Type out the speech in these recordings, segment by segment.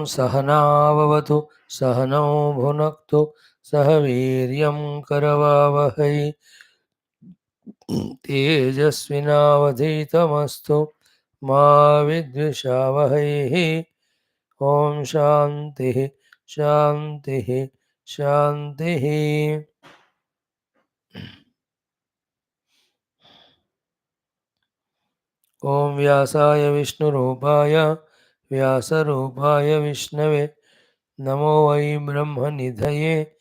सहनाववतु सहनौ भुनक्तु सह वीर्यं करवावहै तेजस्विनावधीतमस्तु मा विद्विषावहैः। ओम शांति शांति शांति। ओम व्यासाय विष्णुरूपाय व्यासरूपाय विष्णवे नमो वै ब्रह्मनिधये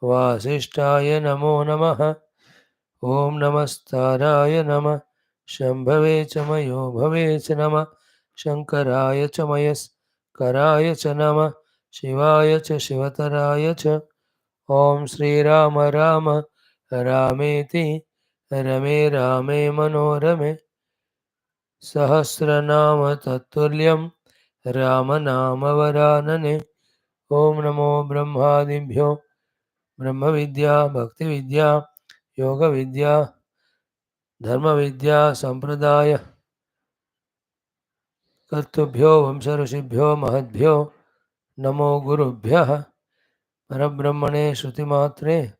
वासिष्ठाय नमो नमः। ओम नमस्ताराय नमः शंभवे च मयो भवे च नमः शंकराय च मयस्कराय च नमः शिवाय च शिवतराय च। ओम श्रीराम राम रामेति रमे रामे मनोरमे सहस्रनाम तत्तुल्यं रामनामवरानने। ओम नमो ब्रह्मादिभ्यो ब्रह्मविद्या भक्तिविद्या योगविद्या धर्मविद्या संप्रदाय कर्तृभ्यो वंशऋषिभ्यो महद्भ्यो नमो गुरुभ्यः। परब्रह्मणे श्रुतिमात्रे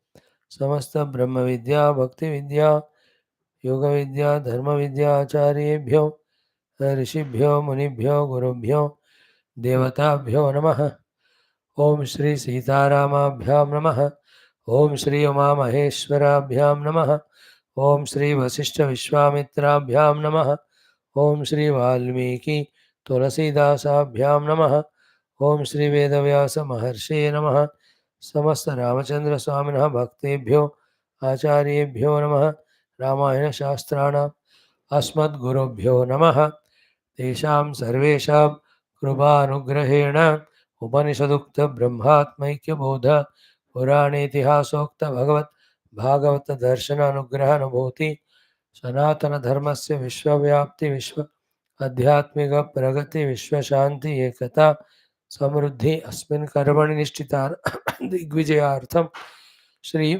समस्त ब्रह्मविद्या भक्तिविद्या योगविद्या धर्मविद्या आचार्येभ्यो ऋषिभ्यो मुनिभ्यो गुरुभ्यो देवताभ्यो नमः। ओम श्री सीतारामाभ्यां नमः। ओम श्री उमामहेश्वराभ्यां नमः। ओम श्री वशिष्ठ विश्वामित्राभ्यां नमः। ओम श्री वाल्मीकि तुलसीदासाभ्यां नमः। ओम श्री वेदव्यास महर्षये नमः। समस्त रामचंद्र स्वामिनः भक्तेभ्यो आचार्येभ्यो नमः। रामायण शास्त्राणाम् अस्मद्गुरुभ्यो नमः। तेषां सर्वेषां कृपानुग्रहेण उपनिषदुक्त ब्रह्मात्मैक्यबोध पुराणेतिहासोक्त भगवत् भागवत दर्शन अनुग्रह अनुभूति सनातन धर्मस्य विश्वव्याप्ति विश्व आध्यात्मिक प्रगति विश्व शांति एकता समृद्धि अस्मिन् कर्मणि निष्ठिता दिग्विजयार्थं श्री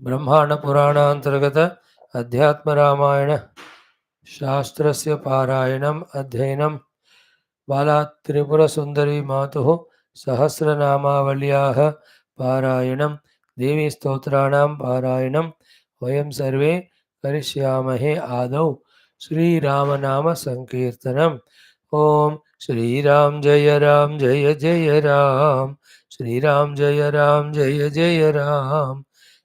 ब्रह्मांड पुराणांतर्गत अध्यात्म रामायण शास्त्रस्य पारायणम् अध्ययनं बाला त्रिपुर सुंदरी मातुः सहस्रनामावल्याः पारायणं देवी स्तोत्राणां पारायणं वयं सर्वे करिष्यामहे। आदौ श्रीरामनाम संकीर्तनम्। ओम श्रीराम जय जय राम श्रीराम जय जय राम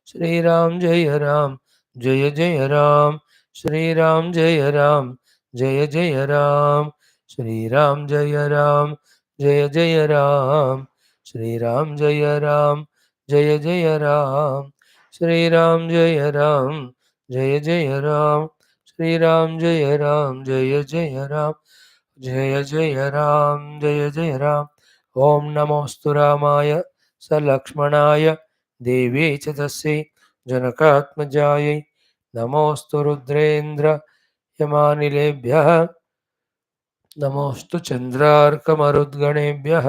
श्रीराम जय जय राम श्रीराम जय जय राम श्रीराम जय जय राम श्रीराम जय जय राम श्रीराम जय जय राम श्रीराम जय जय राम जय जय राम। ओम नमोस्तु रामाय स लक्ष्मणाय देवी च तस्यै जनकात्मजायै नमोस्तु रुद्रेन्द्र यमानिलेभ्यः नमोस्तु चंद्रार्कमरुद्गणेभ्यः।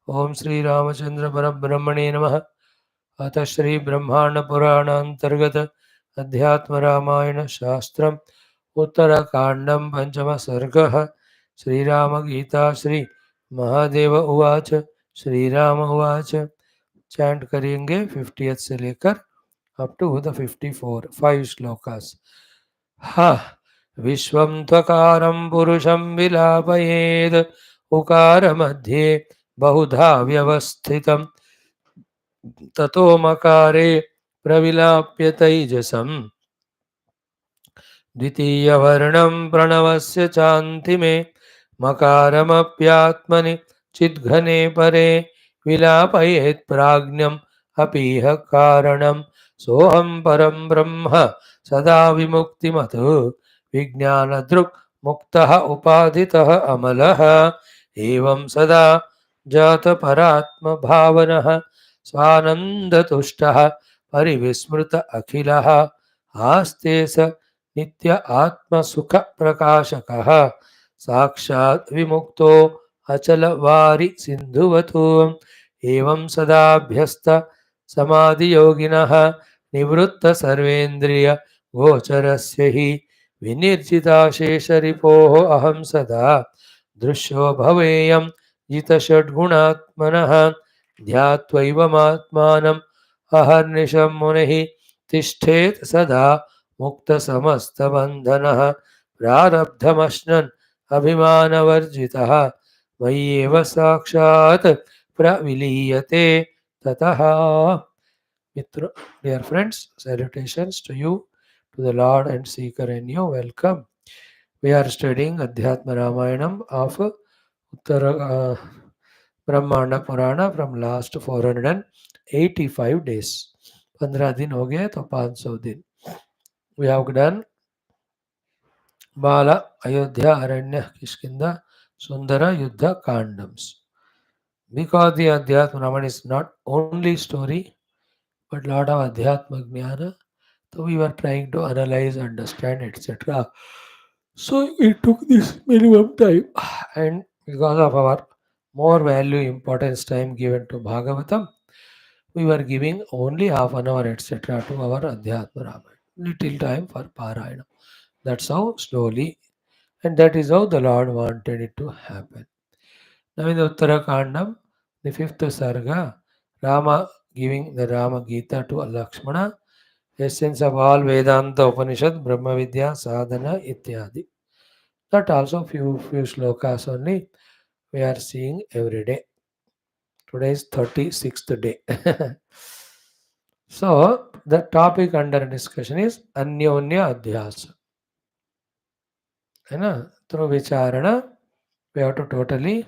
ओम श्री रामचंद्र परब्रह्मणे नमः। अथ श्री ब्रह्मांड पुराणांतर्गत अध्यात्म रामायण शास्त्रम् उत्तरकांडं पंचम सर्गः। श्रीराम गीता श्री महादेव उवाच। श्रीराम उवाच। चैंट करेंगे 50th से लेकर अप टू द 54 5 श्लोकास। हा विश्वं त्वकारं पुरुषं विलापयेद् उकार मध्ये बहुधा व्यवस्थितं ततो मकारे प्रविलाप्य तैजसम् द्वितीयवर्णं प्रणवस्य चान्तिमे मकारमप्यात्मनि चिद्घने परे विलापयेत् प्राज्ञम् अपीह कारणं सोऽहं परं ब्रह्म सदा विमुक्तिमत् विज्ञानदृक् मुक्तः उपाधितः अमलः एवं सदा जातपरात्मभावनः स्वानन्दतुष्टः परिविस्मृत अखिलः आस्ते स नित्य आत्मसुखप्रकाशकः साक्षात् विमुक्तो अचलवारि सिन्धुवतु एवं सदाभ्यस्त समाधियोगिनः निवृत्त सर्वेन्द्रिय गोचरस्य हि विनिर्जिताशेषरिपोः अहं सदा दृश्यो भवेयं जितषड्गुणात्मनः ध्यात्वैवमात्मानम् अहर्निशं मुनिः तिष्ठेत् सदा मुक्तसमस्तबन्धनः प्रारब्धमश्नन् अभिमानवर्जितः मय्येव साक्षात् प्रविलीयते ततः. Dear friends, salutations to you, to the Lord and Seeker in you. Welcome. We are studying Adhyatma Ramayanam of Uttara Brahmaanda Purana from last 485 days. 15 दिन हो गए तो 500 दिन. We have done Bala, Ayodhya, Aranya, Kishkinda, Sundara, Yuddha, Kandams. Because the Adhyatma Ramayana is not only story, but lot of Adhyatma Jnana, so we were trying to analyze, understand, etc. So it took this minimum time, and because of our more value, importance time given to Bhagavatam, we were giving only half an hour, etc. to our Adhyatma Ramayana. Little time for Parayana. That's how slowly, and that is how the Lord wanted it to happen. Now in the Uttara Kandam, the fifth Sarga, Rama giving the Rama Geetha to Lakshmana, essence of all Vedanta, Upanishad, Brahma Vidya, Sadhana, Ityadi. That also few shlokas only we are seeing every day. Today is 36th day. So the topic under discussion is Anyonya Adhyasa. Through Vicharana, we have to totally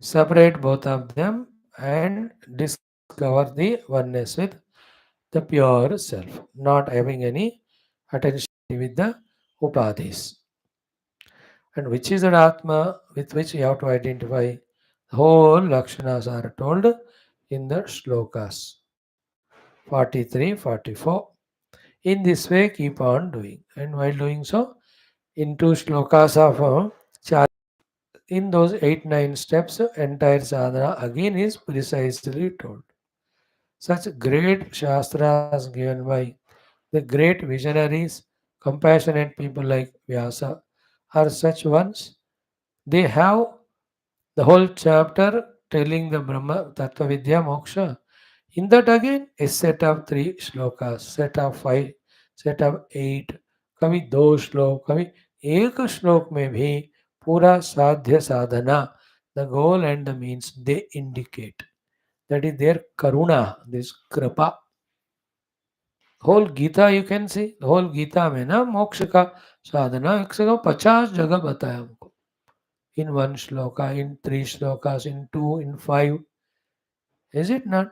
separate both of them and discover the oneness with the pure self, not having any attention with the upadhis. And which is an Atma with which you have to identify. The whole Lakshanas are told in the shlokas 43, 44. In this way, keep on doing. And while doing so, in two shlokas of in those 8-9 steps, entire sadhana again is precisely told. Such great Shastras given by the great visionaries, compassionate people like Vyasa are such ones. They have the whole chapter telling the Brahma Tattva Vidya Moksha. In that again, a set of 3 shlokas, set of 5, set of 8, कभी 2 श्लोक, कभी 1 श्लोक में भी पूरा साध्य साधना, the goal and the means they indicate. That is their karuna, this kripa. Whole Gita you can see, whole Gita में ना मोक्ष का साधना 150 जगह बताया हमको. In 1 shloka, in 3 shlokas, in 2, in 5. Is it not?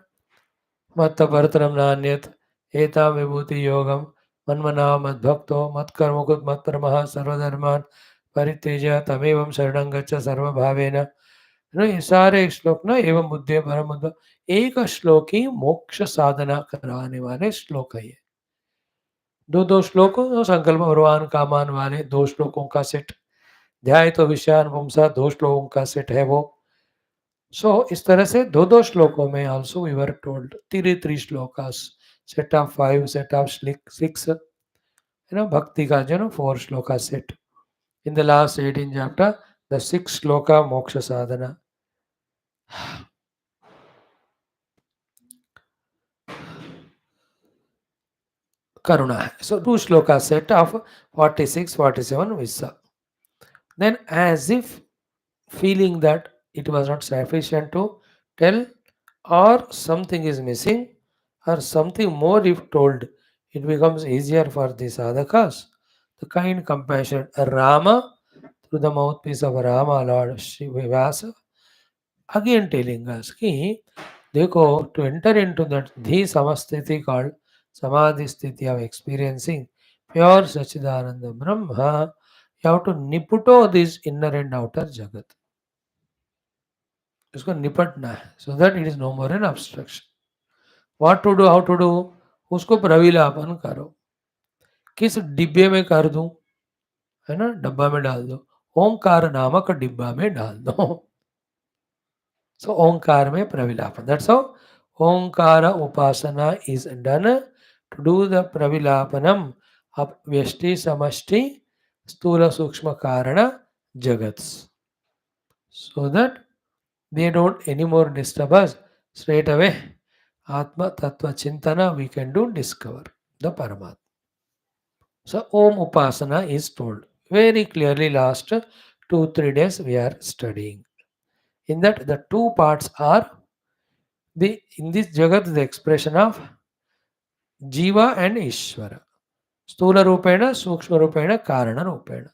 Matta Bharataram Nanyat, Eta Vibhuti Yogam, Manmana Madbhakto, Matkarmukut Matparamaha Sarvadharman, Pariteja Tamevam Sarangacha Sarva Bhavena. ये सारे श्लोक ना एवं बुद्धि परम बुद्ध एक श्लोक ही मोक्ष साधना कराने वाले श्लोक है. 2 श्लोकों संकल्प भगवान कामान वाले 2 श्लोकों का सेट, ध्याय तो विषयान पुंसा 2 श्लोकों का सेट है वो. So इस तरह से 2 श्लोकों में also we were told 3 shlokas, set of 5, set of 6, bhakti ka 4 shloka set. In the last 18 chapter, the 6th shloka moksha sadhana. Karuna. So 2 shloka set of 46, 47 Visa. Then as if feeling that it was not sufficient to tell, or something is missing, or something more if told, it becomes easier for the sadhakas. The kind, compassionate Rama, through the mouthpiece of Rama, Lord Vyasa, again telling us कि देखो, to enter into that the samasthiti called samadhi sthiti of experiencing pure Sachidananda Brahma, you have to niputo this inner and outer jagat. इसको निपटना है, so that it is no more an obstruction. What to do, how to do, उसको प्रविलापन करो. किस डिब्बे में कर दूं, है ना, डब्बा में डाल दो, ओंकार नामक डिब्बा में डाल दो. So ओंकार में प्रविलापन. That's how Omkar upasana is done to do the pravilapanam of vyashti samashti stula sukshma karana jagats. so that they don't anymore disturb us. Straight away, Atma Tattva Chintana, we can do discover the Paramatma. So Om Upasana is told very clearly. Last 2 3 days we are studying. In that the two parts are the in this Jagat the expression of Jiva and Ishvara. Stula Rupena, Sukshma Rupena, Karana Rupena.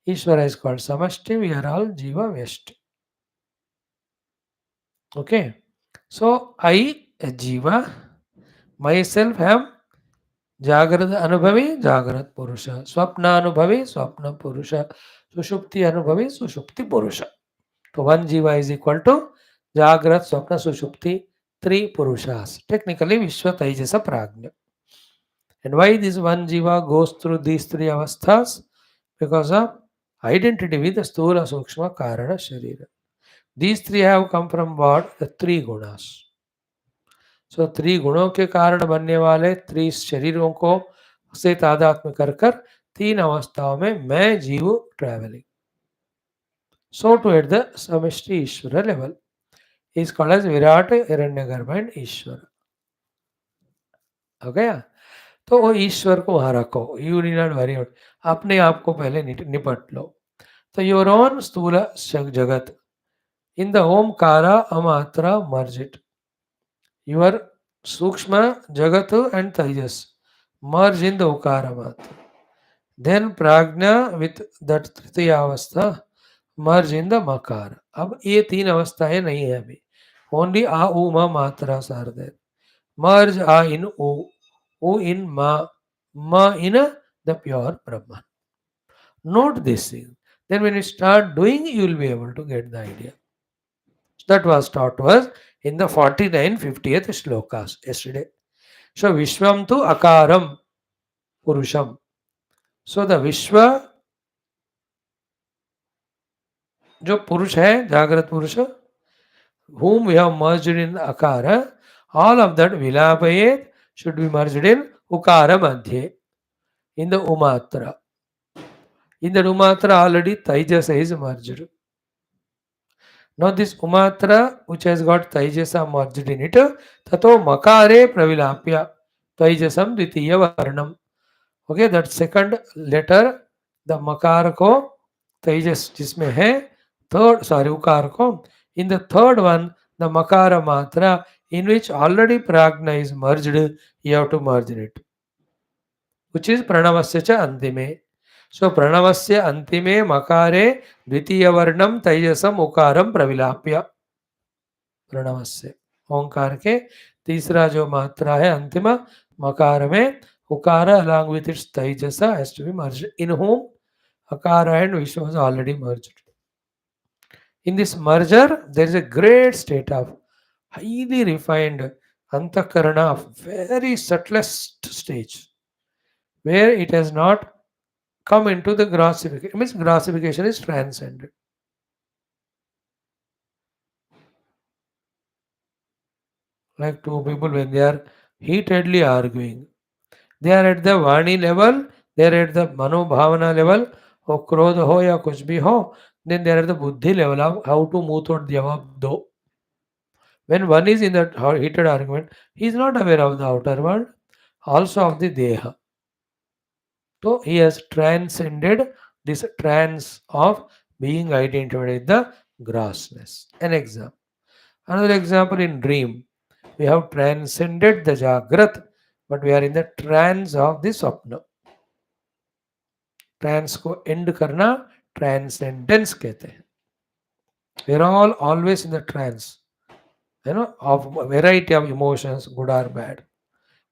Ishvara is called Samashti, we are all Jiva Vyashti. Okay. So I, a Jiva, myself am Jagrad Anubhavi, Jagrad Purusha. Swapna Anubhavi, Swapna Purusha. Sushupti Anubhavi, Sushupti Purusha. So one Jiva is equal to Jagrat, Swapna, Sushupti, three Purushas. Technically, Vishwa Taijasa Prajna. And why this one Jiva goes through these three avasthas? Because of identity with the Sthula, Sukshma, Karana, Sharira. These three have come from what? The three gunas. So three गुणों के कारण बनने वाले 3 शरीरों को से तादात्म्य कर कर 3 अवस्थाओं में मैं जीव travelling. So to at the समष्टि Ishwar level is called as Virat Hiranyagarbha and Ishwar. हो गया. तो वो ईश्वर को वहां रखो. You need not worry out. अपने आप को पहले निपट लो. तो योर ओन स्थूल जगत इन द ओमकारा अमात्रा merge it. Your Sukshma, Jagat and Tejas merge in the Ukara Matra. Then Prajna with that Tritiya Avastha merge in the Makara. अब ये 3 अवस्थाएं नहीं है अभी. Only A, U, Ma matras are there. Merge A in U in Ma in the pure Brahman. Note this thing. Then when you start doing, you will be able to get the idea. That was taught to us in the 49 50th shlokas yesterday. So Vishwam tu Akaram Purusham. So the Vishwa जो पुरुष है जागृत पुरुष whom we have merged in Akara, all of that Vilapayet should be merged in Ukara Madhye in the Umatra. In the Umatra already Taijasa is merged. Now this Umatra which has got Taijasa merged in it, Tato Makare Pravilapya Taijasam Dvitiya Varnam. Okay, that second letter the Makar ko Taijas जिसमें है third Uकार को, in the third one the Makara Matra in which already Prajna is merged, you have to merge it, which is Pranavasya cha Antime. So Pranavasya Antime Makare Dvitiya Varnam Taijasam Ukaram Pravilapya. प्रणवस्य ओंकार के तीसरा जो मात्रा है अंतिम मकार में उकार along with its taijasa has to be merged, in whom akara and vishwa was already merged. In this merger there is a great state of highly refined antakarana of very subtlest stage where it has not come into the grossification. It means grossification is transcended. Like two people when they are heatedly arguing, they are at the Vani level, they are at the मनोभावना level, or क्रोध हो या कुछ भी हो, then they are at the बुद्धि level of how to move toward the above दो. When one is in that heated argument, he is not aware of the outer world, also of the deha. So he has transcended this trance of being identified with the grossness. An example. Another example in dream. We have transcended the Jagrat, but we are in the trance of the Swapna. Trance को end करना transcendence कहते हैं. We are all always in the trance, you know, of variety of emotions, good or bad.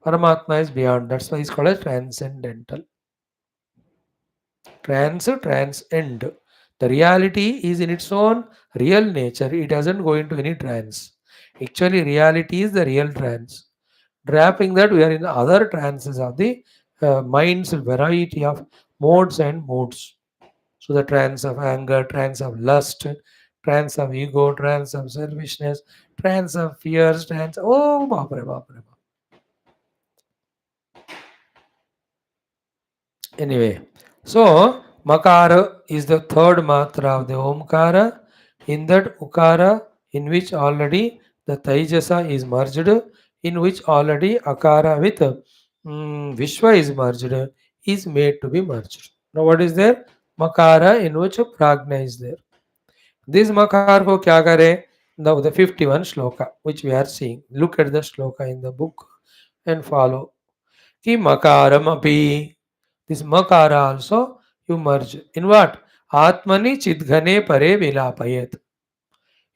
Paramatma is beyond. That's why it's called as transcendental. Transcend. The reality is in its own real nature. It doesn't go into any trance. Actually, reality is the real trance. Wrapping that, we are in other trances of the mind's variety of modes and moods. So the trance of anger, trance of lust, trance of ego, trance of selfishness, trance of fears, trance. Oh, bapre, bapre, bapre. Anyway, so Makara is the third matra of the Omkara. In that Ukara, in which already the Taijasa is merged, in which already Akara with Vishwa is merged, is made to be merged. Now what is there? Makara in which Prajna is there. This Makar ko kya kare? Now the 51 shloka which we are seeing. Look at the shloka in the book and follow. Ki Makaram api. This Makara also you merge. In what? Atmani chidghane pare vilapayat.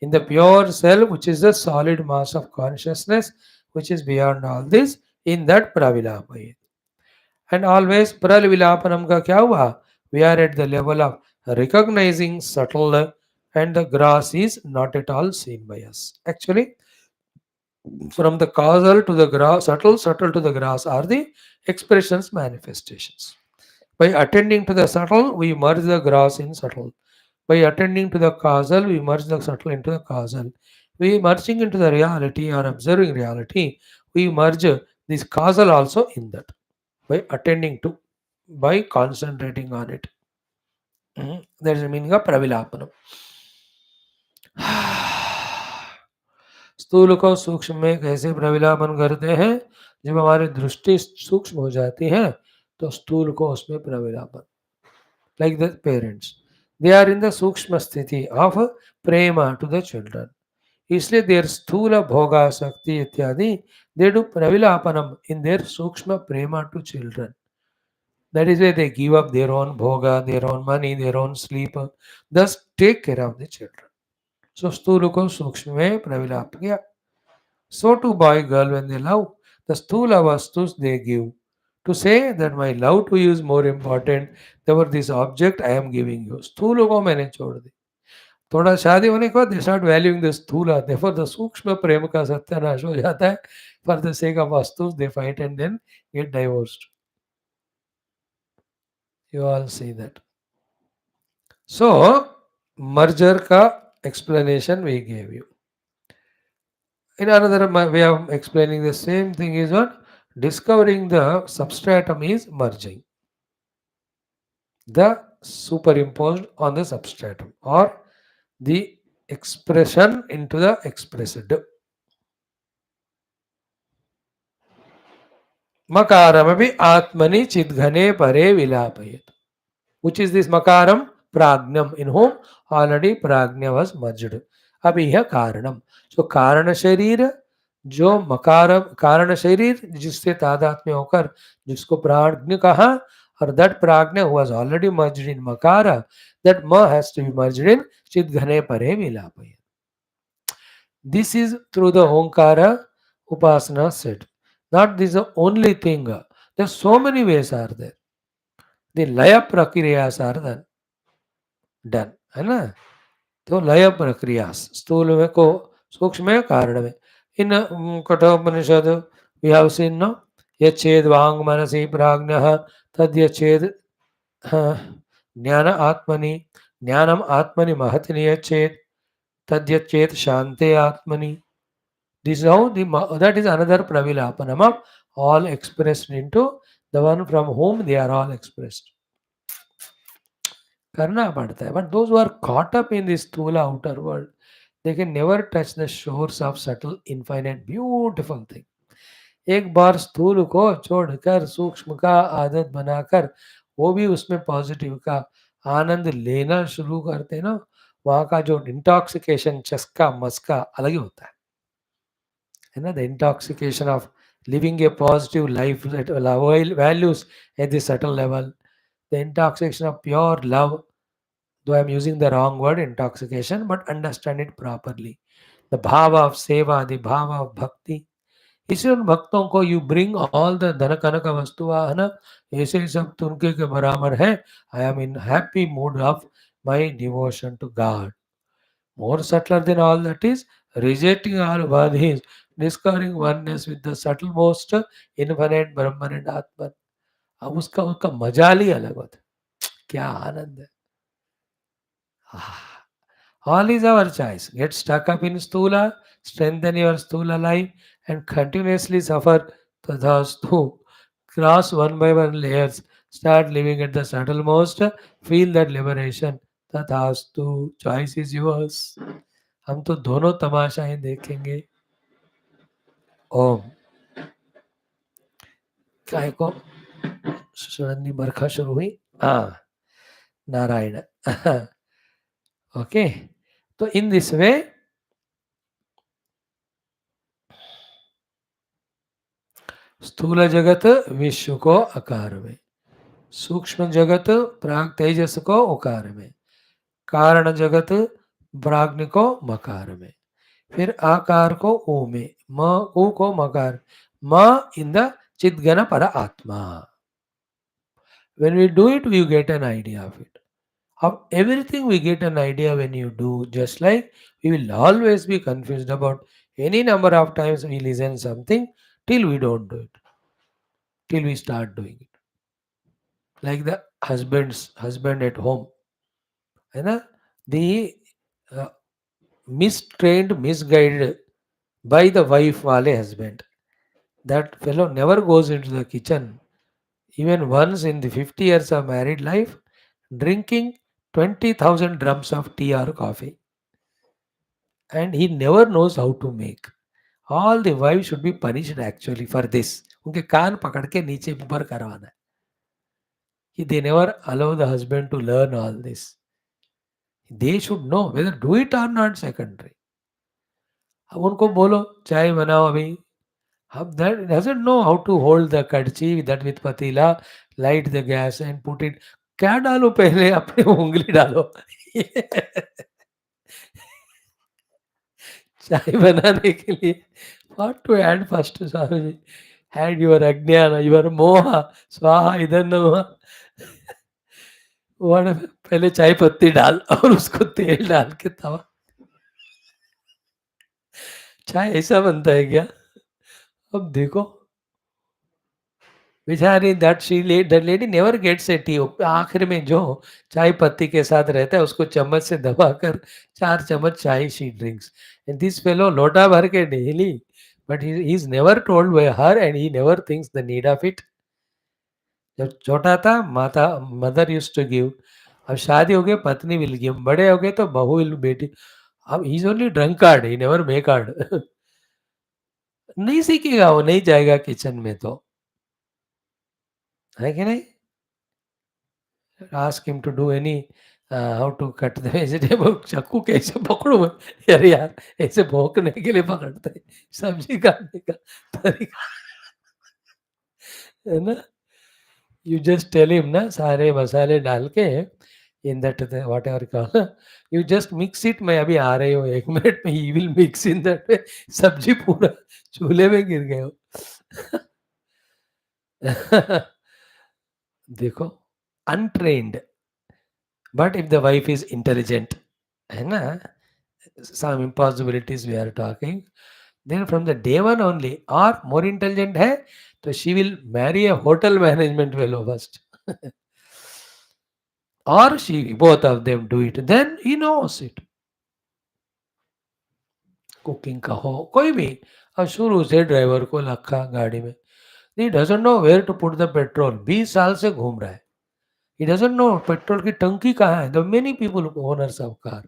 In the pure self, which is the solid mass of consciousness, which is beyond all this, in that pravilapayat. And always pralvilapanam ka kya hua? We are at the level of recognizing subtle and the grass is not at all seen by us. Actually, from the causal to the grass, subtle to the grass are the expressions manifestations. By attending to the subtle, we merge the grass in subtle. By attending to the causal, we merge the subtle into the causal. We merging into the reality or observing reality, we merge this causal also in that by attending to, by concentrating on it. That is the meaning of pravilapanam. स्थूल को सूक्ष्म में कैसे प्रविलापन करते हैं? जब हमारी दृष्टि सूक्ष्म हो जाती है तो स्थूल को उसमें प्रविलापन. Like the parents, they are in the सूक्ष्म स्थिति of Prema to the children. इसलिए देर स्थूल भोगा शक्ति इत्यादि they do pravilapanam in their सूक्ष्म प्रेमा to children. That is why they give up their own bhoga, their own money, their own sleep, thus take care of the children. So स्थूल को सूक्ष्म में प्रविलाप किया. So to boy girl when they love, the stula vastus they give. To say that my love to you is more important than this object I am giving you. स्थूल को मैंने छोड़ दी. थोड़ा शादी होने के बाद they start valuing the स्थूला. Therefore the सूक्ष्म प्रेम का सत्यानाश हो जाता है. For the sake of vastus they fight and then get divorced. You all see that. So merger ka explanation we gave you. In another way of explaining the same thing is what? Discovering the substratum is merging. The superimposed on the substratum or the expression into the expressed. Makaram atmani chidghane pare vilapayat. Which is this makaram? Pragnam, in whom already pragnya was merged. अभी है कारणम. सो कारण शरीर जो मकार कारण शरीर जिससे तादात्म्य होकर जिसको प्राज्ञ कहा और दैट प्राज्ञ वाज ऑलरेडी मर्ज्ड इन मकार दैट म has to be merged in चित घने परे विलापय. This is through the Omkara Upasana set. Not this is the only thing. There are so many ways are there. The laya prakriyas are done. है ना? तो लय प्रक्रिया स्थूल में को सूक्ष्म में कारण में. इन Kathopanishad we have seen no यच्छेद वांग मनसि प्राज्ञः तद यच्छेद ज्ञान आत्मनि ज्ञानम आत्मनि महति नियच्छेद तद यच्छेद शांते आत्मनि. This is how that is another pravilapanam of all expressed into the one from whom they are all expressed. करना पड़ता है. But those who are caught up in this स्थूल outer world, they can never touch the shores of subtle, infinite, beautiful thing. एक बार स्थूल को छोड़कर सूक्ष्म का आदत बनाकर वो भी उसमें पॉजिटिव का आनंद लेना शुरू करते ना, वहाँ का जो इंटॉक्सिकेशन चस्का मस्का अलग ही होता है ना. The intoxication of living A positive life values at the subtle level, the intoxication of pure love, though I am using the wrong word intoxication, but understand it properly. The bhava of seva, the bhava of bhakti. इसलिए उन भक्तों को you bring all the धन कनक वस्तु वाहन ऐसे सब तुमके के बराबर है. I am in happy mood of my devotion to God. More subtler than all that is rejecting all bodies, discovering oneness with the subtlemost infinite Brahman and Atman. अब उसका उसका मजा ही अलग होता है. क्या आनंद है. All is our choice. Get stuck up in stula, strengthen your stula life, and continuously suffer thus to cross one by one layers. Start living at the subtlemost, feel that liberation. तथास्तु, choice is yours. हम तो दोनों तमाशाएं देखेंगे। ओम। काय को सुनंदी बरखा शुरू हुई। हाँ, नारायण। ओके, तो इन दिस वे स्थूल जगत विश्व को आकार में, सूक्ष्म जगत प्राग तेजस को उकार में, कारण जगत प्राग्ञ को मकार में, फिर आकार को ऊ में, म ऊ को मकार, म इन द चिद्गन पर आत्मा। When we do it, we get an idea of it. Of everything, we get an idea when you do. Just like we will always be confused about any number of times we listen something till we don't do it, till we start doing it. Like the husband at home, है ना? The uh, mistrained, misguided by the wife wale husband. That fellow never goes into the kitchen, even once in the 50 years of married life, drinking 20,000 drums of tea or coffee. And he never knows how to make. All the wives should be punished actually for this. उनके कान पकड़ के नीचे ऊपर करवाना है. They never allow the husband to learn all this. They should know whether do it or not secondary. अब उनको बोलो चाय बनाओ अभी. अब that doesn't know how to hold the kadchi that with patila, light the gas and put it. क्या डालो पहले, अपने उंगली डालो. चाय बनाने के लिए what to add first, Swamiji? Add your ajnana, your moha, स्वाहा इधर नमः. पहले चाय पत्ती डाल और उसको तेल डाल के तवा. चाय ऐसा बनता है क्या? अब देखो बेचारी that lady never gets a tea. आखिर में जो चाय पत्ती के साथ रहता है उसको चम्मच से दबाकर 4 चम्मच चाय she drinks. And this fellow लोटा भर के daily, but he is never told by her and he never thinks the need of it. जब छोटा था मदर यूज्ड टू गिव. अब शादी हो गई पत्नी विल गिव. बड़े हो गए तो बहू विल बेटी. अब he is only drunkard, he never मेकार्ड. नहीं सीखेगा वो, नहीं जाएगा किचन में तो, है कि नहीं? Ask him to do anyhow to cut the vegetable. चाकू कैसे पकड़ू मैं? अरे यार ऐसे भोंकने के लिए पकड़ते हैं, सब्जी काटने का तरीका है ना. You just tell him ना सारे मसाले डाल के in that whatever call, you just mix it. मैं अभी आ रही हूँ 1 मिनट में. he will mix in that way. सब्जी पूरा चूल्हे में गिर गए हो. देखो untrained, but if the wife is intelligent, है ना, some impossibilities we are talking, then from the day one only, or more intelligent है तो she will marry a hotel management fellow first. or she, both of them do it, then he knows it. Cooking का हो कोई भी, अब शुरू से driver को रखा गाड़ी में, he doesn't know where to put the petrol. 20 साल से घूम रहा है. he doesn't know पेट्रोल की टंकी कहाँ है. the many people owners of car,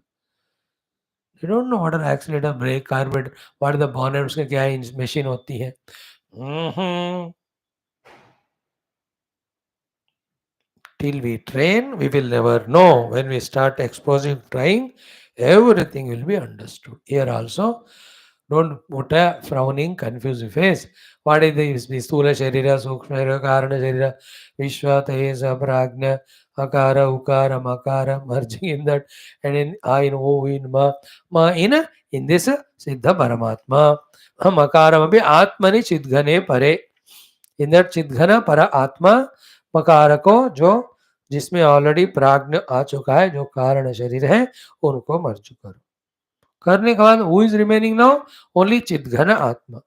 they don't know what are accelerator, brake, carburetor, what the bonnets के क्या मशीन होती है. Till we train, we will never know. When we start exposing, trying, everything will be understood. Here also, don't put a frowning, confused face. What is the Stula Sharira, Sukshma Sharira, Karana Sharira, Vishwa, Tejasa, Prajna, Akara, Ukara, Makara, merging in that, and in I, in O, in Ma in this Siddha Paramatma. Makara Mabi Atmani Chidghane Pare. In that Chidghana Para Atma, मकार को जो जिसमें already प्राज्ञ आ चुका है, जो कारण शरीर है, उनको मर्ज करो. करने के बाद who is remaining now? Only चिद्घन आत्मा.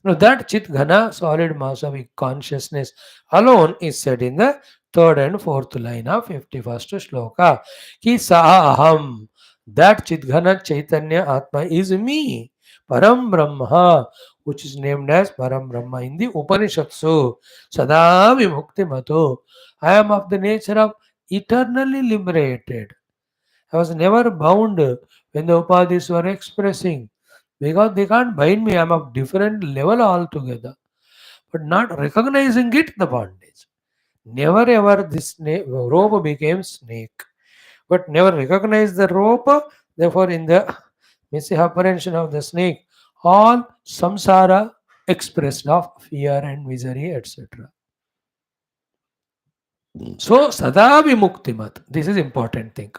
Now that chit ghana, solid mass of consciousness alone is said in the 3rd and 4th line of 51st shloka. Ki sa aham, that chit ghana chaitanya atma is me, param brahma, which is named as param brahma in the Upanishads. Sada vimukti mato. I am of the nature of eternally liberated. I was never bound when the upadhis were expressing because they can't bind me. I'm of different level altogether. But not recognizing it, the bondage. Never ever this rope became snake, but never recognized the rope. Therefore, in the misapprehension of the snake, all samsara expressed of fear and misery, etc. So, sada vimuktimat. This is important thing.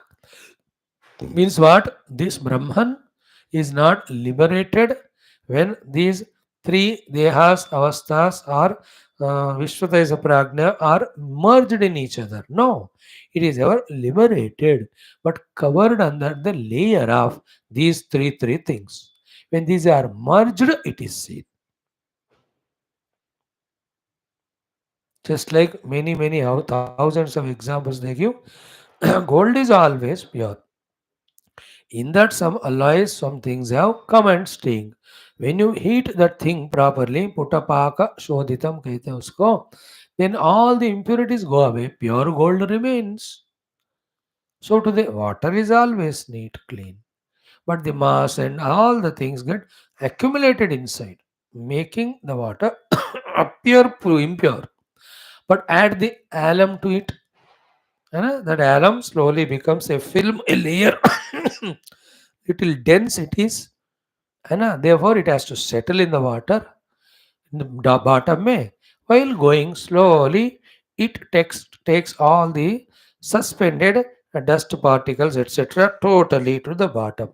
Means what? This Brahman is not liberated when these three dehas, avasthas, or Vishwataisa Prajna are merged in each other. No, it is ever liberated but covered under the layer of these three things. When these are merged, it is seen. Just like many thousands of examples they give, gold is always pure. In that some alloys, some things have come and sting. When you heat that thing properly, putapaka shodhitam कहते हैं उसको, then all the impurities go away, pure gold remains. So to the water is always neat, clean. But the mass and all the things get accumulated inside, making the water appear impure. But add the alum to it, that alum slowly becomes a film, a layer, little dense it is. Therefore, it has to settle in the water, in the bottom में. While going slowly, it takes all the suspended dust particles, etc., totally to the bottom.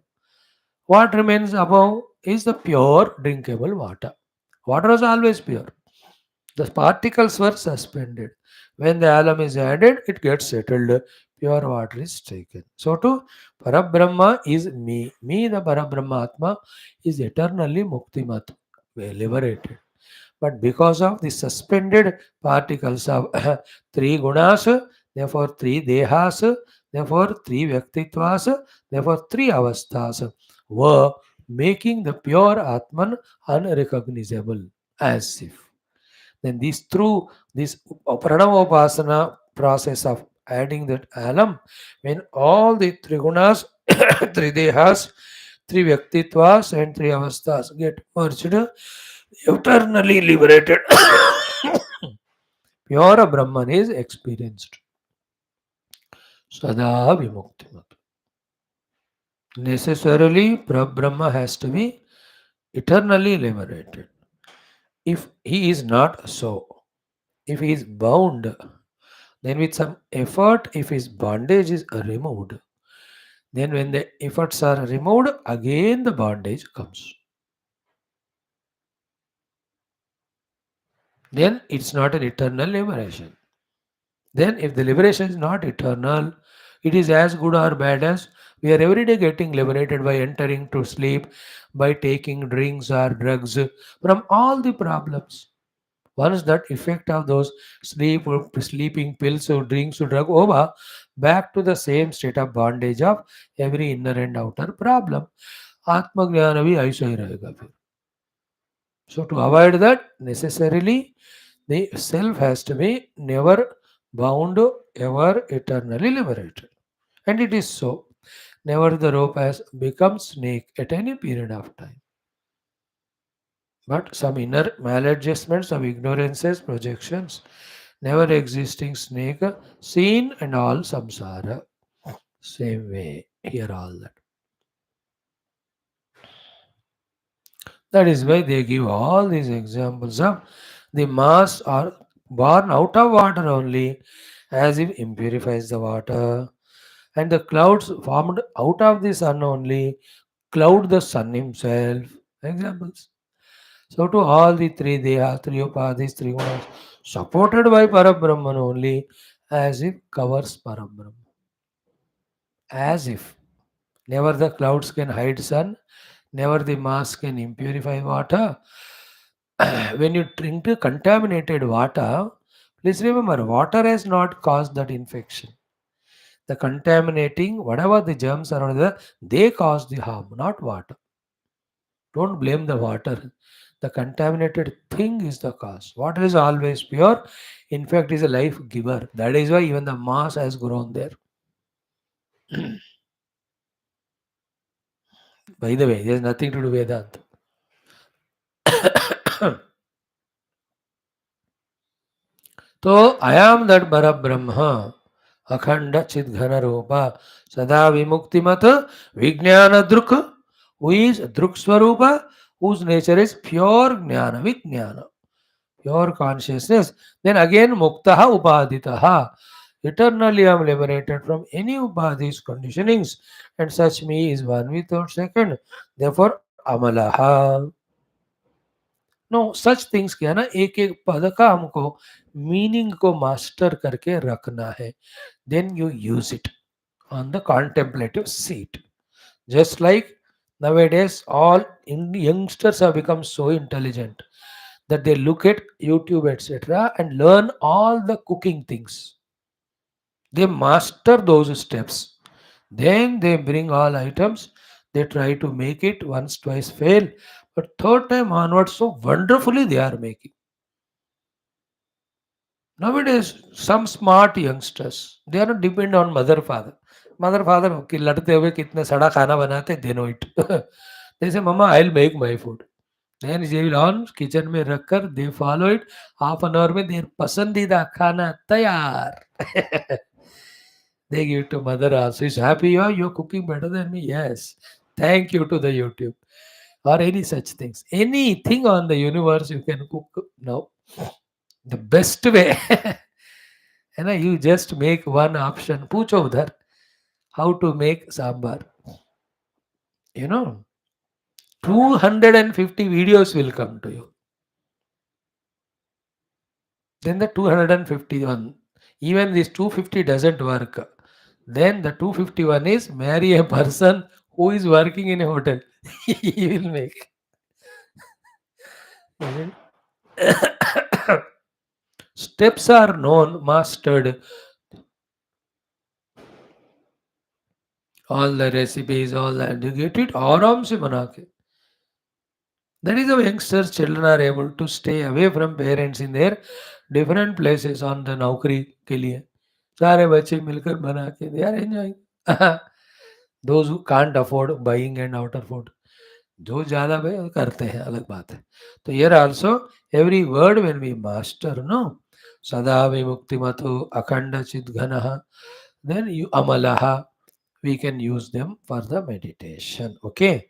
What remains above is the pure drinkable water. Water is always pure. The particles were suspended. When the alum is added, it gets settled. Pure water is taken. So, to Parabrahma is me. Me, the Parabrahma is eternally Muktimat, liberated. But because of the suspended particles of three gunas, therefore three dehas, therefore three vyaktitvas, therefore three avasthas, were making the pure Atman unrecognizable, as if. Then these through this pranamopasana process of adding that alum, when all the three gunas, three dehas, three vyaktitvas, and three avasthas get merged, eternally liberated, pure Brahman is experienced. Sada vimuktimat. Necessarily, Brahma has to be eternally liberated. If he is not so, if he is bound, then with some effort, if his bondage is removed, then when the efforts are removed, again the bondage comes. Then it's not an eternal liberation. Then, if the liberation is not eternal, it is as good or bad as we are every day getting liberated by entering to sleep, by taking drinks or drugs from all the problems. Once that effect of those sleeping pills or drinks or drug over, back to the same state of bondage of every inner and outer problem. आत्मज्ञान भी ऐसा ही रहेगा फिर. So to avoid that, necessarily the self has to be never bound, ever eternally liberated. And it is so. Never the rope has become snake at any period of time. But some inner maladjustments of ignorances, projections, never existing snake, seen and all samsara. Same way, here all that. That is why they give all these examples of the mass are born out of water only, as if impurifies the water, and the clouds formed out of the sun only cloud the sun himself. Examples. So to all the three dehas, three upadhis, three gunas, supported by Parabrahman only, as if covers Parabrahman. As if. Never the clouds can hide sun, never the mass can impurify water. When you drink contaminated water, please remember water has not caused that infection. The contaminating, whatever the germs are there, they cause the harm, not water. Don't blame the water. The contaminated thing is the cause. Water is always pure. In fact, is a life giver. That is why even the mass has grown there. By the way, there's nothing to do with Vedanta. So I am that Parabrahma, Akhanda Chidghana Rupa, Sada Vimuktimata, Vijnana Druk, who is Druk Swarupa, whose nature is pure Jnana, Vijnana, pure consciousness. Then again Muktaha Upaditaha. Eternally I am liberated from any upadhis conditionings, and such me is one without second. Therefore, Amalaha. No such things क्या है ना, एक एक पद का हमको meaning को master करके रखना है, then you use it on the contemplative seat. Just like nowadays all youngsters have become so intelligent that they look at YouTube etc and learn all the cooking things. They master those steps, then they bring all items, they try to make it, once twice fail, but third time onwards so wonderfully they are making. Nowadays, some smart youngsters, they are not depend on mother father. Mother father कि लड़ते हुए कितने सड़ा खाना बनाते, they know it. They say, Mama, I'll make my food. Then they will on kitchen में रखकर, they follow it. Half an hour में their पसंदीदा खाना तैयार. They give it to mother also. She's happy, oh, you're cooking better than me. Yes. Thank you to the YouTube. Or any such things. Anything on the universe you can cook now. The best way. है ना, you just make one option. पूछो उधर how to make sambar. You know, 250 videos will come to you. Then the 251, even this 250 doesn't work. Then the 251 is marry a person who is working in a hotel. He will make. Steps are known, mastered. All the recipes, all that, you get it आराम से बना के. That is how youngsters, children are able to stay away from parents in their different places on the नौकरी के लिए. सारे बच्चे मिलकर बना के they are enjoying. Those who can't afford buying and out afford, जो ज़्यादा भाई करते हैं अलग बात है. तो here also every word when we master, no, सदा विमुक्तिमतो अखंड चिद्घनः, then you amalaha, we can use them for the meditation. Okay.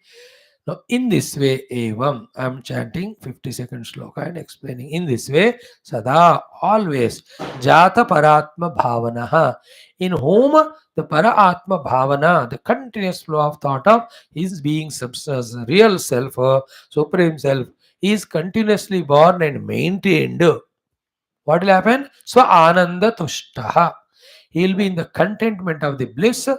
Now, in this way, evam, I am chanting 50-second sloka and explaining. In this way, sada, always, jata paratma bhavanaha, in whom the paratma bhavana, the continuous flow of thought of his being substance, real self, supreme self, is continuously born and maintained. What will happen? Swa ananda tushtaha. He will be in the contentment of the bliss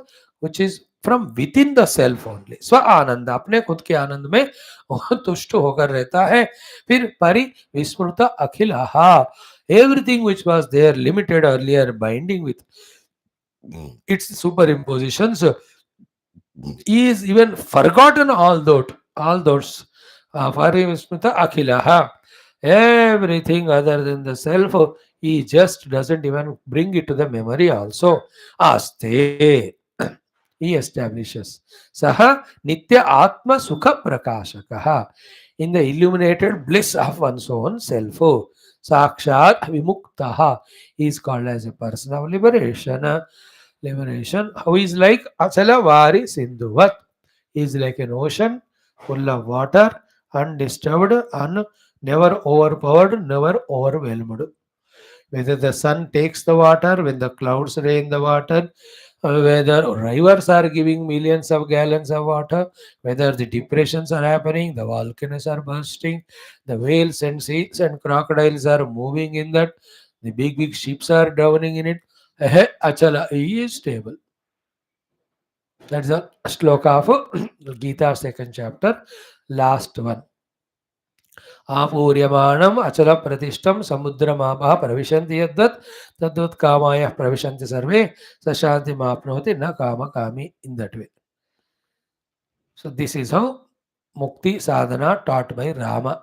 which is from within the self only. स्व आनंद, अपने खुद के आनंद में वो तुष्ट होकर रहता है. फिर परि विस्मृत अखिलहा, everything which was there limited earlier, binding with its superimpositions, is even forgotten all those pari vismrita akhilaha. Everything other than the self, he just doesn't even bring it to the memory also. Aste, he establishes. Saha Nitya Atma Sukha Prakashakaha, in the illuminated bliss of one's own self. Sakshat Vimuktaha, he is called as a person of liberation. Liberation, who is like Achala Vari Sindhuvat. He is like an ocean full of water, undisturbed, never overpowered, never overwhelmed. Whether the sun takes the water, when the clouds rain the water, whether rivers are giving millions of gallons of water, whether the depressions are happening, the volcanoes are bursting, the whales and seals and crocodiles are moving in that, the big, big ships are drowning in it. Achala, he is stable. That's the sloka of Gita, second chapter, last one. आपूर्यमाणम अचल प्रतिष्ठम समुद्रमापः प्रविशन्ति यद्वत् तद्वत् कामायः प्रविशन्ति सर्वे स शान्तिमाप्नोति न कामकामी. In that way. So this is how Mukti Sadhana taught by Rama.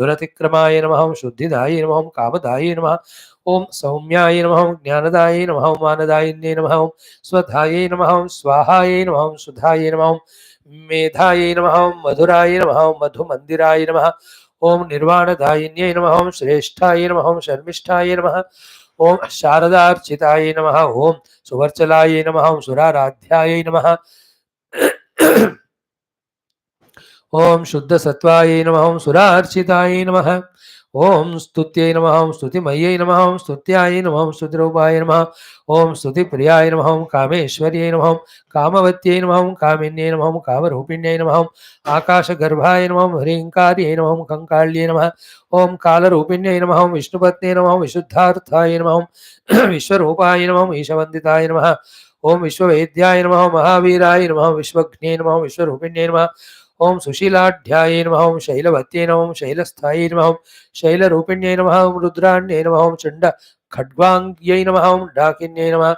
दुरतिक्रमाय नमः ओं शुद्धिदाय नमः ओं कामदाय नमः ओं सौम्याय नमः ओं ज्ञानदाय नमः ओं मानदायिन्ये नमः ओं स्वधाय नमः ओं स्वाहाय नमः ओं सुधाय नमः ओं मेधाय नमः ओं मधुराय नमः ओं मधुमन्दिराय नमः ओं निर्वाणदायिन्ये नमः ओं श्रेष्ठाय नमः ओं शर्मिष्ठाय नमः ओं शारदार्चिताय नमः ओं सुवर्चलाय नमः ओं सुराराध्याय नमः ओम शुद्ध सत्वाय नमः ओम सुरार्चिताय नमः ओम स्तुत्यै नमः ओम स्तुतिमय्यै नमः ओम स्तुत्याय नमः ओम स्तुतिरूपाय नमः ओम स्तुतिप्रियाय नमः ओम कामेश्वर्यै नमः ओम कामवत्यै नमः ओम कामिन्यै नमः ओम कामरूपिण्यै नमः ओम आकाशगर्भाय नमः ओम ह्रीङ्कार्यै नमः ओम कंकाल्यै नमः ओम कालरूपिण्यै नमः ओम विष्णुपत्न्यै नमः ओम विशुद्धार्थाय नमः ओम विश्वरूपाय नमः ओम ईशवन्दिताय नमः ओम विश्ववेद्याय नमः ओम महावीराय नमः ओम विश्वज्ञे नमः ओम विश्वरूपिण्ये नमः ओम सुशीलाढ्याय नमः ओम शैलवत्यै नमः ओम शैलस्थायै नमः ओम शैलरूपिण्यै नमः ओम रुद्राण्यै नमः ओम चण्ड खड्वाङ्ग्यै नमः ओम डाकिन्यै नमः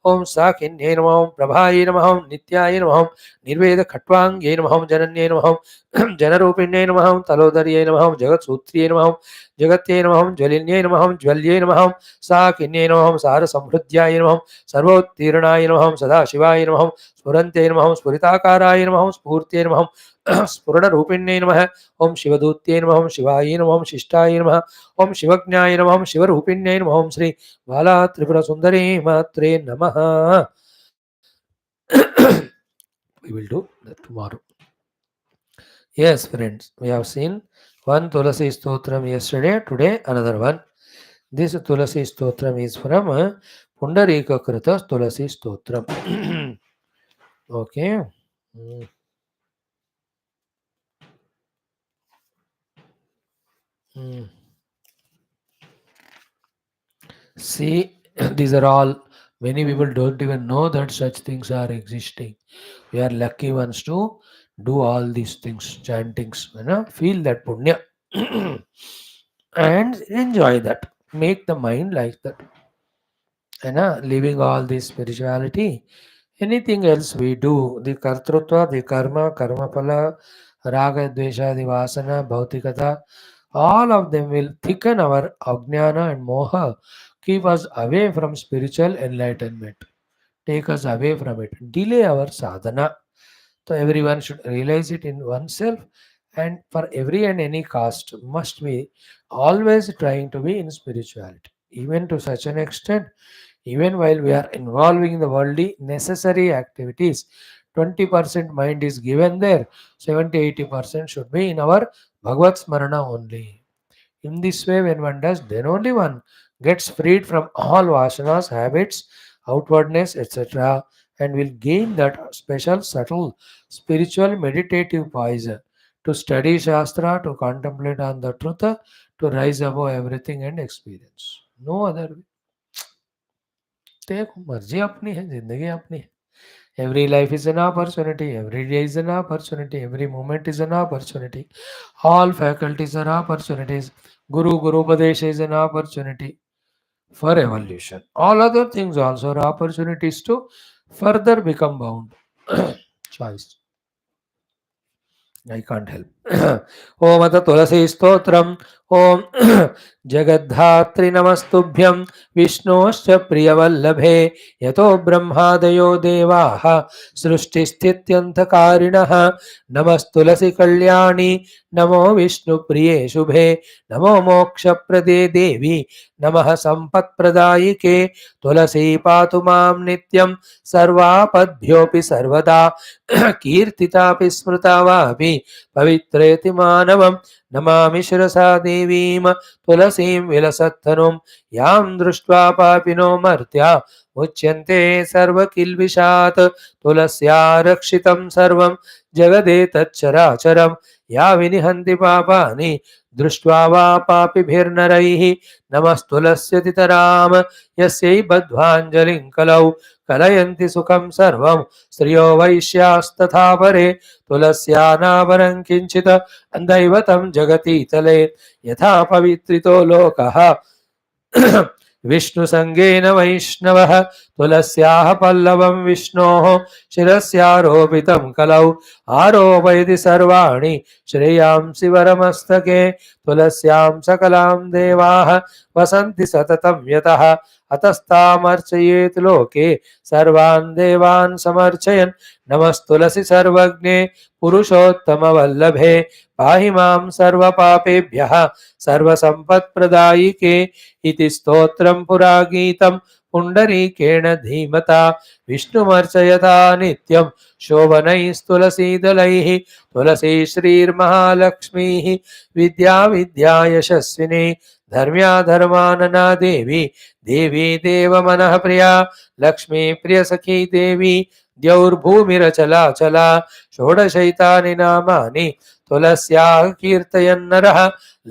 ओम साकिन्यै नमः ओम प्रभायै नमः ओम नित्याय नमः ओम निर्वेद खट्वाङ्ग्यै नमः ओम जनन्यै नमः ओम जनरूपिण्यै नमः ओम तलोदर्यै नमः ओम जगत्सूत्र्यै नमः ओम जगत्यै नमः ओम ज्वलिन्यै नमः ओम ज्वल्यै नमः ओम साकिन्यै नमः ओम सारसमृद्ध्याय नमः ओम सर्वोत्तीर्णाय नमः ओम सदाशिवाय नमः ओम स्फुरन्त्यै नमः ओम स्फुरिताकाराय नमः ओम स्फूर्त्यै नमः ओम स्फुरणरूपिण्यै नमः ओम शिवदूत्यै नमः ओम शिवाय नमः ओम शिष्टाय नमः ओम शिवज्ञाय नमः ओम शिवरूपिण्यै नमः ओम श्री बाला त्रिपुरा सुंदरी मात्रे नमः. We will do that tomorrow. Yes, friends, we have seen one Tulasi Stotram yesterday, today another one. This Tulasi Stotram is from Pundarika Krutha Tulasi Stotram. Okay. See, these are all, many people don't even know that such things are existing. We are lucky ones to do all these things, chantings, feel that punya and enjoy that. Make the mind like that. Living all this spirituality. Anything else we do, the kartrutva, the karma, karma phala, raga, dvesha, the vasana, bhautikata, all of them will thicken our ajnana and moha, keep us away from spiritual enlightenment, take us away from it, delay our sadhana. So everyone should realize it in oneself, and for every and any caste must be always trying to be in spirituality, even to such an extent, even while we are involving in the worldly necessary activities, 20% mind is given there, 70-80% should be in our Bhagavad Smarana only. In this way, when one does, then only one gets freed from all vasanas, habits, outwardness, etc., and will gain that special, subtle, spiritual, meditative poise to study Shastra, to contemplate on the truth, to rise above everything and experience. No other way. देखो मर्जी अपनी है, जिंदगी अपनी है. Every life is an opportunity, every day is an opportunity, every moment is an opportunity. All faculties are opportunities. Guru Upadesh is an opportunity for evolution. All other things also are opportunities to further become bound. Choice. I can't help. Om Ata Tulasi Stotram. Om Jagadhatri Namastubhyam Vishnoscha Priyavallabhe Yato Brahmadayo Devaha Srushtisthityantakarinaha Namastulasi Kalyani Namo Vishnu Priye Shubhe Namo Moksha Prade Devi Namaha Sampat Pradayike Tulasi Patumam Nityam Sarvapadbhyopi Sarvada Kirtitapi Smrutavapi Pavitreti Manavam Namami Shirasa Devim Tulasim Vilasattanum Yam Društva Papino Martya Muchyante Sarva Kilvishat Tulasya Rakshitam Sarvam Jagadetatcharacharam Ya Vinihanti Papani Društva Va Papibhirnaraihi Namastulasya Titaram Yasyai Badhvanjalim Kalau Kalayanti Sukham Sarvam Striyo Vaishyas Pare Tulasyanavaram Kinchita Andaivatam Jagati Tale Yatha Pavitrito Lokaha Vishnu Sangena Vaishnavaha तुलस्याः पल्लवं विष्णोः शिरस्यारोपितं कलौ आरोपयति सर्वाणि श्रेयांसि वरमस्तके तुलस्यां सकलां देवाः वसन्ति सततं यतः अतस्तामर्चयेत् लोके सर्वान् देवान् समर्चयन् नमस्तुलसि सर्वज्ञे पुरुषोत्तमवल्लभे पाहि मां सर्वपापेभ्यः सर्वसम्पत्प्रदायिके इति स्तोत्रं पुरा गीतं पुण्डरीकेण धीमता विष्णुमर्चयता नित्यं शोभनैस्तुलसीदलैः तुलसी श्रीर्महालक्ष्मीः विद्या विद्यायशस्विनी धर्म्या धर्मानना देवी देवी देवमनः प्रिया लक्ष्मी प्रियसखी देवी द्यौर्भूमिरचला चला षोडशैतानि नामानि तुलस्याः कीर्तयन्नरः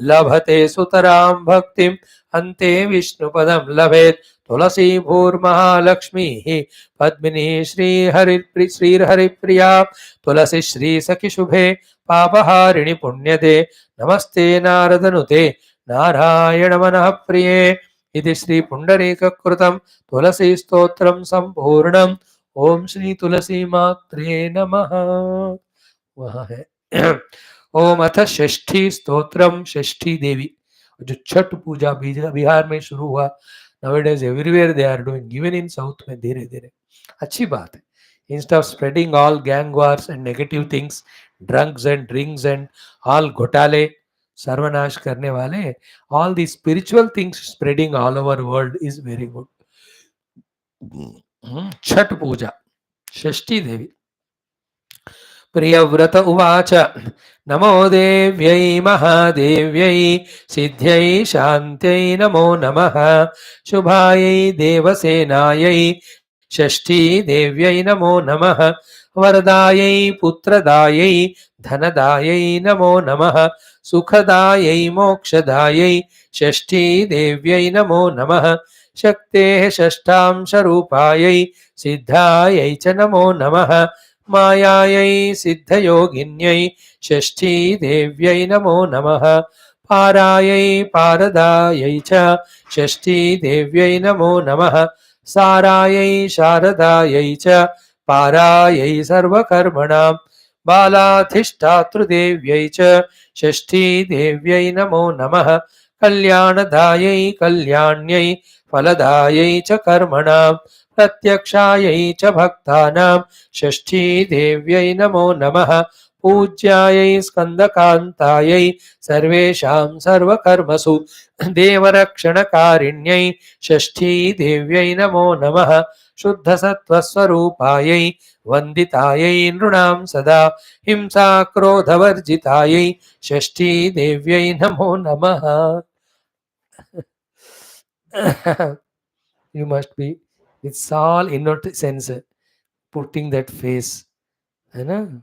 लभते सुतरां भक्तिम् अन्ते विष्णुपदं लभेत् तुलसी भूर्महालक्ष्मीः पद्मिनी श्रीहरिप्रिया तुलसी श्रीसखिशुभे पापहारिणि पुण्यते नमस्ते नारदनुते नारायण मनः प्रिये इति श्री पुण्डरीककृतं तुलसी स्तोत्रं संपूर्णम् ओम श्री तुलसी मात्रे नमः। वहाँ है ओम अथ षष्ठी स्तोत्रम षष्ठी देवी जो छठ पूजा बिहार में शुरू हुआ nowadays everywhere they are doing even in south में धीरे धीरे अच्छी बात है instead of spreading all gang wars and negative things drugs and drinks and all घोटाले सर्वनाश करने वाले all the spiritual things spreading all over world is very good. Chhath पूजा षष्ठी देवी प्रियव्रत उवाच नमो देव्यै महादेव्यै सिद्ध्यै शान्त्यै नमो नमः शुभायै देवसेनायै षष्ठी देव्यै नमो नमः वरदायै पुत्रदायै धनदायै नमो नमः सुखदायै मोक्षदायै षष्ठी देव्यै नमो नमः शक्तेः षष्ठांशरूपायै सिद्धायै च नमो नमः मायायै सिद्धयोगिन्यै षष्ठी देव्यै नमो नमः पारायै पारदायै च षष्ठी देव्यै नमो नमः सारायै शारदायै च पारायै सर्वकर्मणां बालाधिष्ठातृदेव्यै च षष्ठी देव्यै नमो नमः कल्याणदायै कल्याण्यै फलदायै च कर्मणां प्रत्यक्षायै च भक्तानां षष्ठी देव्यै नमो नमः पूज्यायै स्कन्दकान्तायै सर्वेषां सर्वकर्मसु देवरक्षणकारिण्यै षष्ठी देव्यै नमो नमः शुद्धसत्त्वस्वरूपायै वन्दितायै नृणां सदा हिंसा क्रोधवर्जितायै षष्ठी देव्यै नमो नमः. You must be it's all innocence putting that face है ना.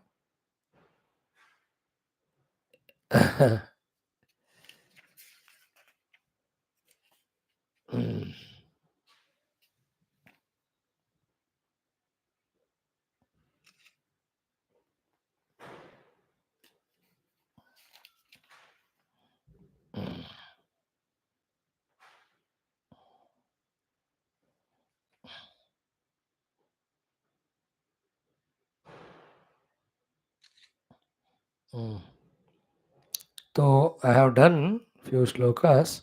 तो I have done few shlokas.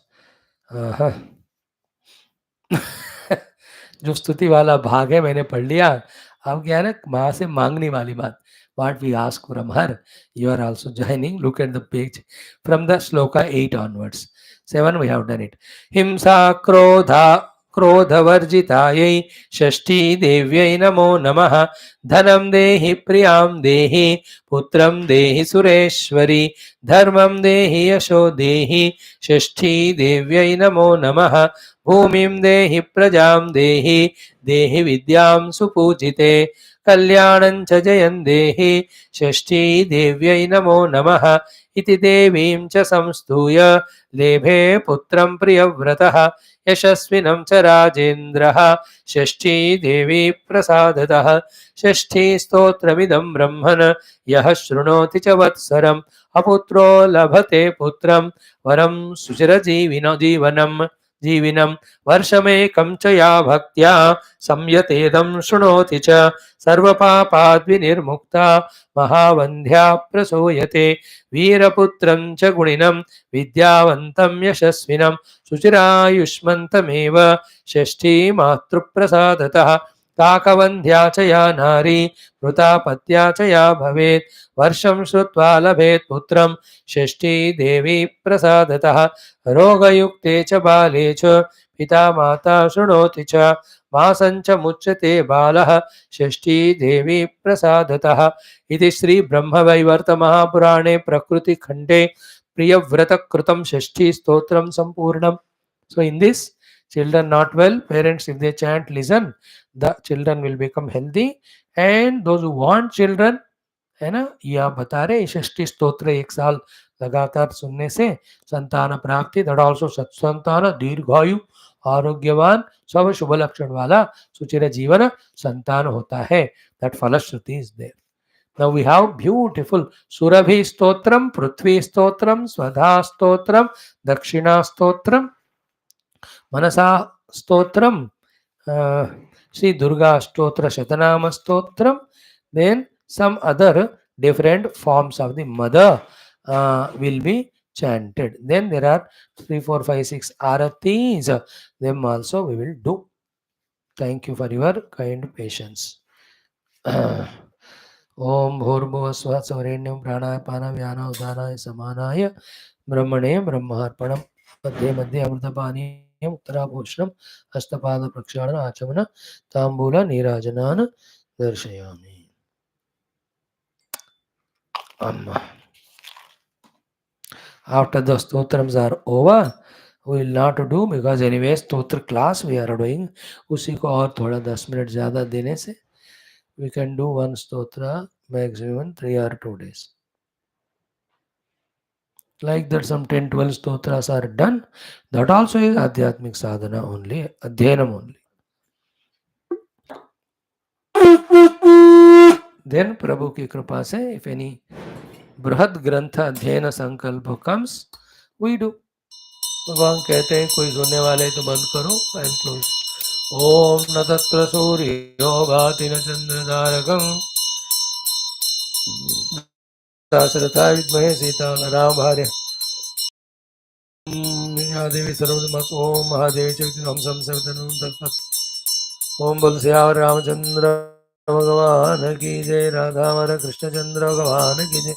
जो स्तुति वाला भाग है मैंने पढ़ लिया. अब क्या है ना माँ से मांगने वाली बात. What we ask from her, you are also joining. Look at the page from the shloka 8 onwards. 7 we have done it. Himsa क्रोधवर्जितायै षष्ठी देव्यै नमो नमः धनं देहि प्रियां देहि पुत्रं देहि सुरेश्वरी धर्मं देहि यशो देहि षष्ठी देव्यै नमो नमः भूमिं देहि प्रजां देहि देहि विद्यां सुपूजिते कल्याणं च जयं देहि षष्ठी देव्यै नमो नमः इति देवीं च संस्तूय लेभे पुत्रं प्रियव्रतः यशस्विनं च राजेन्द्रः षष्ठी देवी प्रसादतः षष्ठी स्तोत्रमिदं ब्रह्मन् यः शृणोति च वत्सरम् अपुत्रो लभते पुत्रं वरं सुचिरजीविनो जीवनम्. जीविनं वर्षमेकं च या भक्त्या संयतेदं शृणोति च सर्वपापाद्विनिर्मुक्ता महावन्ध्या प्रसूयते वीरपुत्रं च गुणिनं विद्यावन्तं यशस्विनं सुचिरायुष्मन्तमेव षष्ठीमातृप्रसादतः काकवन्ध्या च या नारी मृतापत्या च या भवेत् वर्षं श्रुत्वा लभेत् पुत्रं षष्ठी देवी प्रसादतः रोगयुक्ते च बाले च पिता माता शृणोति च मासं च मुच्यते बालः षष्ठी देवी प्रसादतः इति श्री ब्रह्मवैवर्त महापुराणे प्रकृतिखण्डे प्रियव्रतकृतं षष्ठी स्तोत्रं सम्पूर्णम्. So in this, children not well, parents if they chant listen, the children will become healthy, and those who want children, है ना, ये आप बता रहे षष्ठी स्तोत्र एक साल लगातार सुनने से संतान प्राप्ति, दैट आल्सो सत्संतान, दीर्घायु, आरोग्यवान, सब शुभ लक्षण वाला सुचिर जीवन संतान होता है. दैट फलश्रुति is there. Now we have beautiful Surabhi Stotram, Prithvi Stotram, Swadha Stotram, Dakshina Stotram, Manasa Stotram, Sri Durga Stotra Shatanama Stotram, then some other different forms of the mother will be chanted. Then there are 3, 4, 5, 6 aratis, them also we will do. Thank you for your kind patience. ओम भूर्भुवः स्वः स्वरेण्यं प्राणाय पानाय व्यानाय उदानाय समानाय ब्रह्मणे ब्रह्मार्पणम् मध्ये मध्ये अमृतपानीयम् उत्तराभूषणम् हस्तपाद प्रक्षालन आचमन तांबूल नीराजनान् दर्शयामि. After the stotrams are over, we will not do, because anyway stotra class we are doing, उसी को और थोड़ा 10 मिनट ज़्यादा देने से we can do one stotra maximum 3 or 2 days. Like that, some 10, 12 stotras are done. That also is Adhyatmic sadhana only, Adhyanam only. Then Prabhu ki kripa se, if any Brahad Grantha Adhyana Sankalpa comes, we do. भगवान कहते हैं कोई सुनने वाले तो बंद करो and close. ओम न तत्र सूर्यो भाति न चंद्र तारकं दाशरथाय विद्महे सीता राम भार्य देवी सर्वमस्तु. ओम महादेवी च हंसं सवितनुं तत्पत्. ओम बोल सियावर रामचंद्र भगवान की जय. राधा हर कृष्णचंद्र भगवान की जय.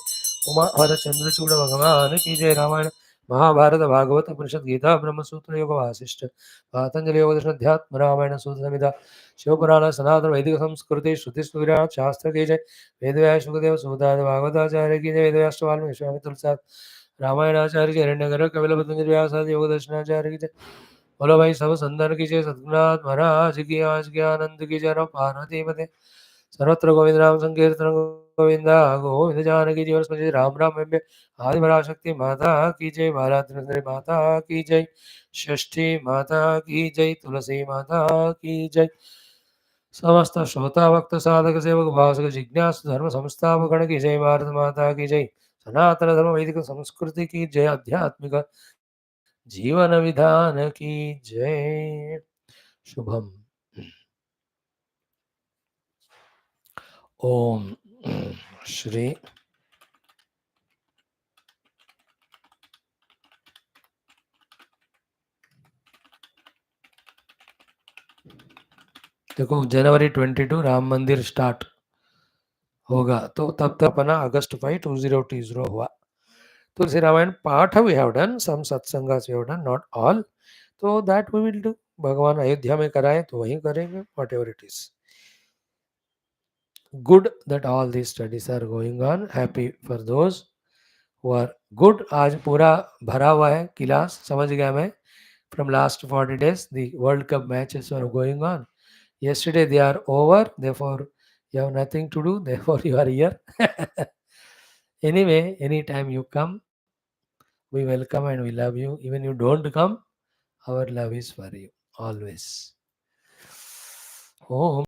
उमा हर चंद्रचूड़ भगवान की जय. रामायण महाभारत भागवत उपनिषद गीता ब्रह्मसूत्र योग वासिष्ठ पातंजलि योग दर्शन अध्यात्म रामायण सूत्र संहिता शिवपुराण सनातन वैदिक संस्कृति श्रुति स्मृति शास्त्र की जय. वेदव्यास सुखदेव सूदाद भागवताचार्य की जय. वेदव्यास वाल्मीकि विश्वामित्र तुलसीदास रामायणाचार्य की हिरण्यगर कपिल पतंजलि व्यासादि योग दर्शनाचार्य की जय. बोलो भाई सब संदन की जय. सद्गुरुनाथ महाराज की आज के आनंद की जय. पार्वती पते सर्वत्र गोविंद नाम संकीर्तन गोविंद गोविंद जानकी जीवन स्मृति राम राम एम्बे आदि पराशक्ति माता की जय. बाला त्रिपुरा माता की जय. षष्ठी माता की जय. तुलसी माता की जय. समस्त श्रोता भक्त साधक सेवक भाषक जिज्ञास धर्म संस्थापक गण की जय. भारत माता की जय. सनातन धर्म वैदिक संस्कृति की जय. आध्यात्मिक जीवन विधान की जय. शुभम. ओम श्री देखो जनवरी 22 राम मंदिर स्टार्ट होगा, तो तब तक अपना अगस्त 5 2020 हुआ. तुलसी रामायण पाठ वी हैव डन, सम सत्संगास we have done, not all. तो दैट वी विल डू. भगवान अयोध्या में कराए तो वहीं करेंगे. Whatever it is good that all these studies are going on. Happy for those who are good. आज पूरा भरा हुआ है क्लास, समझ गया मैं. From last 40 days the world cup matches are going on. Yesterday they are over, therefore you have nothing to do, therefore you are here. Anyway, anytime you come, we welcome and we love you. Even you don't come, our love is for you always. Om